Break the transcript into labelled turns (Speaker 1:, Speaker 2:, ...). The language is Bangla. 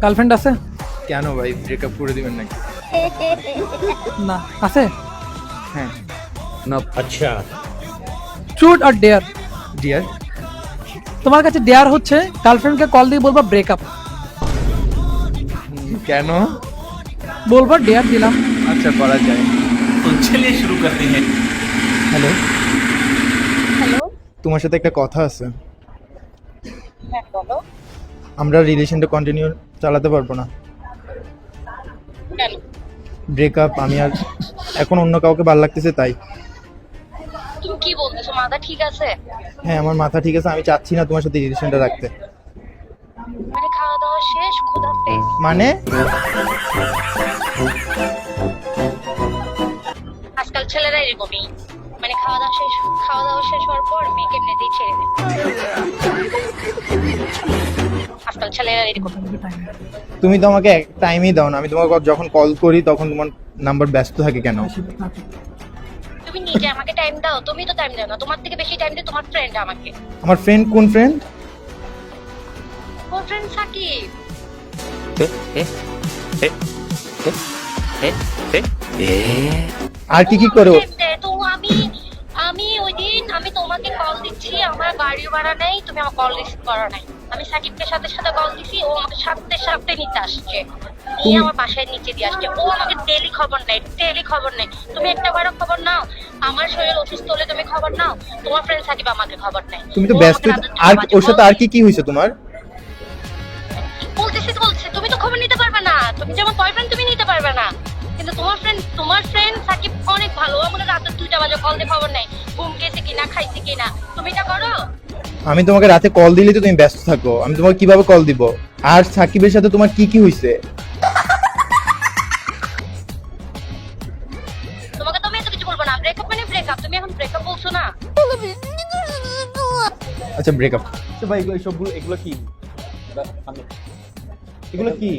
Speaker 1: গার্লফ্রেন্ড আছে?
Speaker 2: কেন ভাই, ব্রেকআপ করে দিবেন নাকি?
Speaker 1: না। আছে?
Speaker 2: হ্যাঁ। না।
Speaker 3: अच्छा
Speaker 1: ট্রুথ অর ডেয়ার?
Speaker 2: ডিয়ার।
Speaker 1: তোমার কাছে ডেয়ার হচ্ছে গার্লফ্রেন্ডকে কল দিয়ে বলবা ব্রেকআপ,
Speaker 2: কেন?
Speaker 1: বলবা ডেয়ার দিলাম।
Speaker 2: আচ্ছা, করা যায়।
Speaker 3: तो चलिए शुरू करते हैं।
Speaker 2: হ্যালো,
Speaker 4: হ্যালো,
Speaker 2: তোমার সাথে একটা কথা আছে।
Speaker 4: হ্যাঁ বলো।
Speaker 2: আমরা রিলেশনটা কন্টিনিউ চালাতে পারবো না।
Speaker 4: কেন?
Speaker 2: ব্রেকআপ, আমি আর এখন অন্য কাউকে ভালো লাগতেছে তাই।
Speaker 4: তুমি কি বলতেছো? মাথা ঠিক আছে?
Speaker 2: হ্যাঁ, আমার মাথা ঠিক আছে, আমি চাচ্ছি না তোমার সাথে রিলেশনটা রাখতে।
Speaker 4: মানে খাওয়া দাওয়া শেষ, ক্ষুধা পেট?
Speaker 2: মানে
Speaker 4: আজকাল ছেলেরা এরকমই, মানে খাওয়া দাওয়া শেষ হওয়ার পর মেয়েকে এমনিতেই ছেড়ে দেয়। আজকাল ছেলেরা এরকম।
Speaker 2: তুমি তো আমাকে এক টাইমই দাও না, আমি তোমাকে যখন কল করি তখন তোমার নাম্বার ব্যস্ত থাকে কেন?
Speaker 4: তুমি নিজে আমাকে টাইম দাও, তুমি তো টাইম দাও না। তোমার থেকে বেশি টাইম দেয় তোমার ফ্রেন্ড আমাকে।
Speaker 2: আমার ফ্রেন্ড? কোন ফ্রেন্ড?
Speaker 4: ওর ফ্রেন্ড সাকিব।
Speaker 2: আর কি কি করে ও?
Speaker 4: তো আমি ওই দিন আমি তোমাকে কল দিচ্ছি, আমার গাড়ি ভাড়া নেই, তুমি আমার কল রিসিভ করো নাই। আমি সাকিবকে সাথে সাথে কল দিছি, ও আমাকে সাথে নিতে আসছে, নিয়ে আমার বাসায় নিচে দিয়ে আসছে। ও আমাকে ডেলি খবর নেই। তুমি একটা বারো খবর নাও? আমার শরীর অসুস্থ হলে তুমি খবর নাও? তোমার ফ্রেন্ড সাকিব আমাকে খবর নেই।
Speaker 2: তুমি তো
Speaker 4: ও
Speaker 2: ব্যস্ত।
Speaker 4: আমাকে রাতে
Speaker 2: আর
Speaker 4: 2 বাজে
Speaker 2: ওর সাথে
Speaker 4: call
Speaker 2: আর কি কি হয়েছে তোমার?
Speaker 4: বলছে তুমি তো খবর নিতে পারবে না। তুমি যেমন বয়ফ্রেন্ড তুমি নিতে পারবে না, কিন্তু তোমার ফ্রেন্ড সাকিব অনেক ভালো। ও আমাকে রাতে 2টা বাজে কল দিয়ে খবর নেই, ঘুম গেছে কিনা, খাইছে কিনা। তুমি এটা করো?
Speaker 2: আমি তোমাকে রাতে কল দিলে তো তুমি ব্যস্ত থাকো, আমি তোমাকে কিভাবে কল দিব? আর সাকিবের সাথে তোমার কি কি হয়েছে?
Speaker 4: তোমাকে তো আমি এত কিছু বলবো না। ব্রেকআপ মানে ব্রেকআপ, তুমি এখন ব্রেকআপ বলছো না?
Speaker 2: আচ্ছা, ব্রেকআপ। আচ্ছা ভাই, এগুলো কি? এগুলো কি?